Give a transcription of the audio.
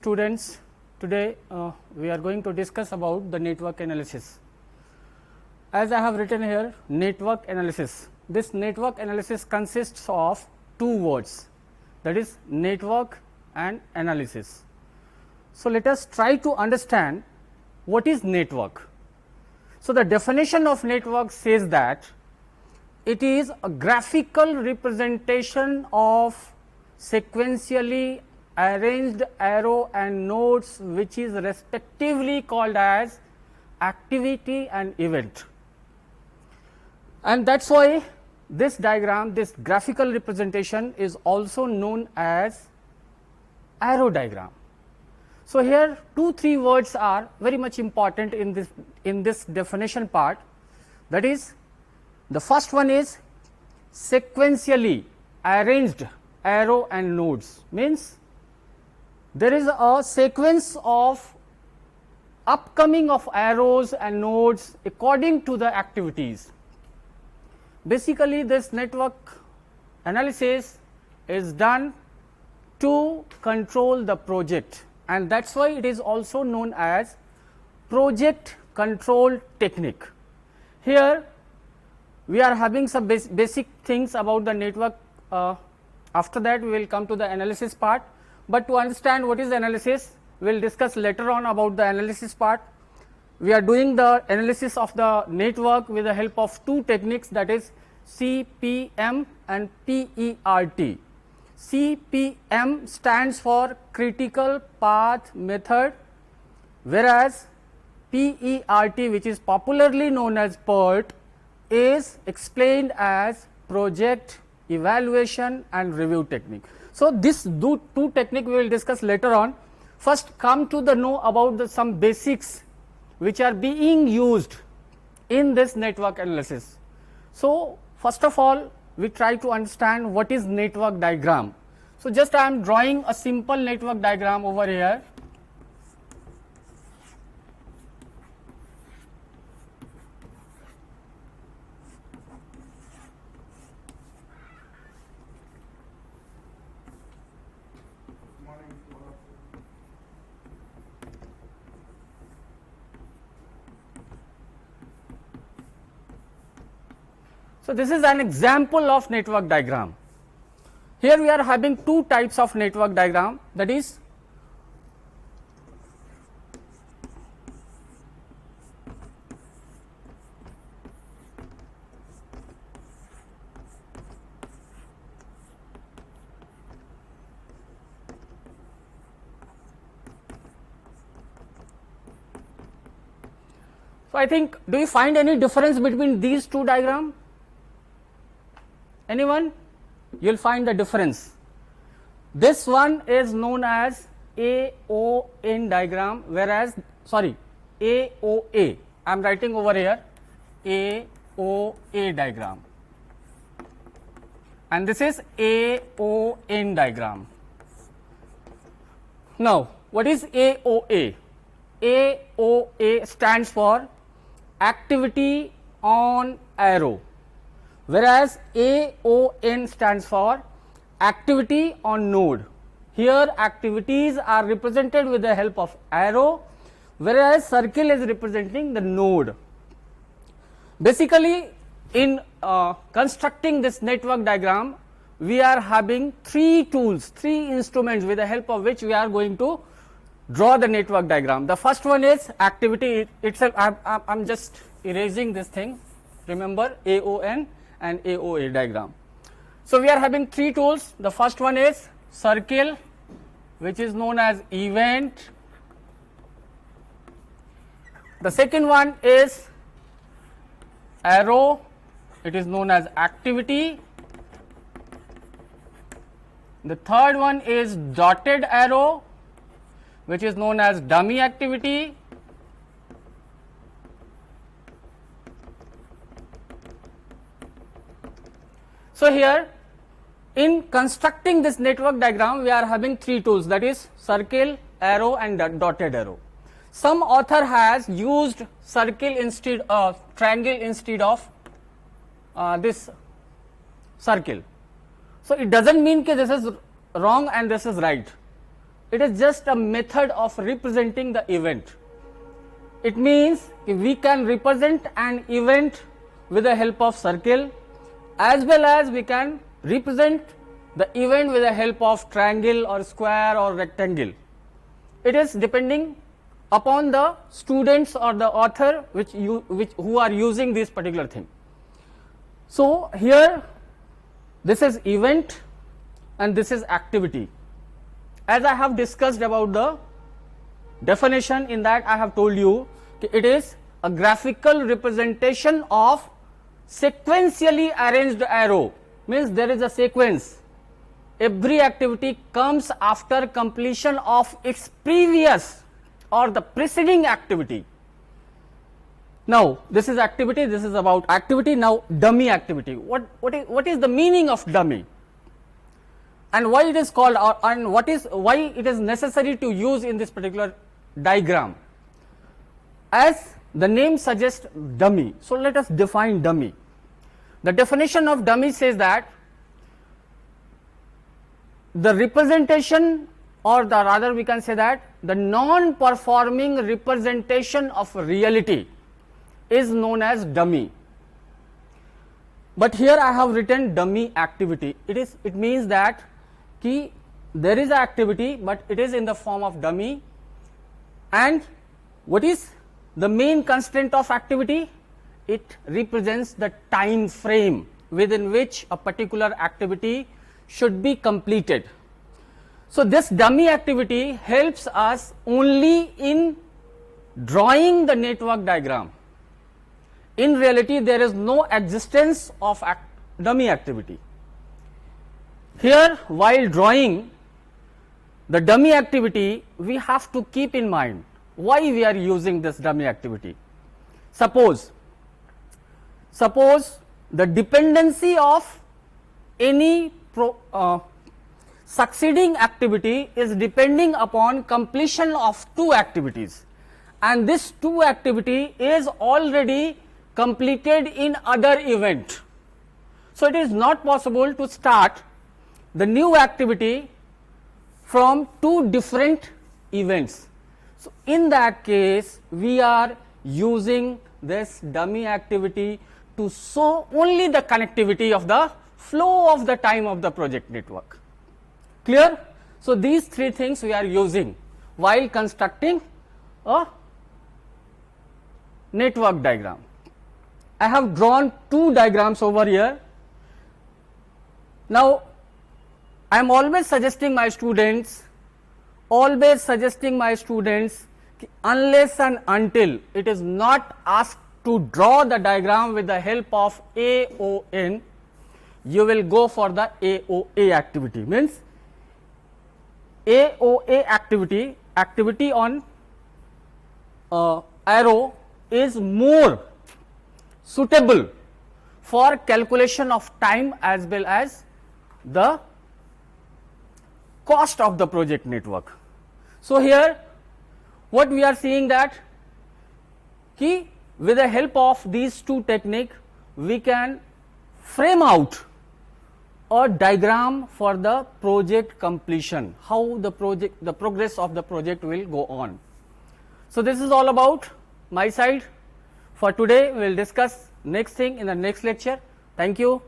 Students, today we are going to discuss about the network analysis. As I have written here, network analysis. This network analysis consists of two words, that is network and analysis. So, let us try to understand what is network. So, the definition of network says that it is a graphical representation of sequentially arranged arrow and nodes which is respectively called as activity and event. And that is why this diagram, this graphical representation is also known as arrow diagram. So, here 2-3 words are very much important in this definition part, that is the first one is sequentially arranged arrow and nodes, means there is a sequence of upcoming of arrows and nodes according to the activities. Basically, this network analysis is done to control the project, and that is why it is also known as project control technique. Here we are having some basic things about the network. After that we will come to the analysis part. But to understand what is analysis, we will discuss later on about the analysis part. We are doing the analysis of the network with the help of two techniques, that is CPM and PERT. CPM stands for critical path method, whereas PERT, which is popularly known as PERT, is explained as project evaluation and review technique. So, this two technique we will discuss later on. First, come to the know about some basics which are being used in this network analysis. So, first of all, we try to understand what is network diagram. So, just I am drawing a simple network diagram over here. So, this is an example of network diagram. Here we are having two types of network diagram, that is so I think, do you find any difference between these two diagrams? Anyone? You will find the difference. This one is known as AON diagram, whereas AOA. I am writing over here AOA diagram, and this is AON diagram. Now, what is AOA? AOA stands for activity on arrow, whereas AON stands for activity on node. Here activities are represented with the help of arrow, whereas circle is representing the node. Basically, in constructing this network diagram, we are having three tools, three instruments with the help of which we are going to draw the network diagram. The first one is activity itself. I am just erasing this thing, remember AON and AOA diagram. So, we are having three tools. The first one is circle, which is known as event. The second one is arrow, it is known as activity. The third one is dotted arrow, which is known as dummy activity. So, here in constructing this network diagram, we are having three tools, that is circle, arrow and dotted arrow. Some author has used circle instead of triangle instead of this circle. So, it does not mean that this is wrong and this is right. it is just a method of representing the event. It means we can represent an event with the help of circle, as well as we can represent the event with the help of triangle or square or rectangle. It is depending upon the students or the author who are using this particular thing. So here this is event and this is activity. As I have discussed about the definition, in that I have told you it is a graphical representation of sequentially arranged arrow. Means there is a sequence. Every activity comes after completion of its previous or the preceding activity. Now this is activity, this is about activity. Now dummy activity. What is the meaning of dummy, and why it is called, and why it is necessary to use in this particular diagram? As the name suggests, dummy. So let us define dummy. The definition of dummy says that the representation, or the rather we can say that the non-performing representation of reality is known as dummy. But here I have written dummy activity. It means that there is an activity, but it is in the form of dummy. And what is the main constraint of activity? It represents the time frame within which a particular activity should be completed. So this dummy activity helps us only in drawing the network diagram. In reality, there is no existence of dummy activity. Here, while drawing the dummy activity, we have to keep in mind why we are using this dummy activity. Suppose the dependency of any succeeding activity is depending upon completion of two activities, and this two activity is already completed in other event. So it is not possible to start the new activity from two different events. So in that case, we are using this dummy activity to show only the connectivity of the flow of the time of the project network. Clear? So these three things we are using while constructing a network diagram. I have drawn two diagrams over here. Now I am always suggesting my students, unless and until it is not asked to draw the diagram with the help of AON, you will go for the AOA activity. Means AOA activity on arrow is more suitable for calculation of time as well as the cost of the project network. So here what we are seeing that with the help of these two techniques we can frame out a diagram for the project completion, how the progress of the project will go on. So this is all about my side. For today we will discuss next thing in the next lecture. Thank you.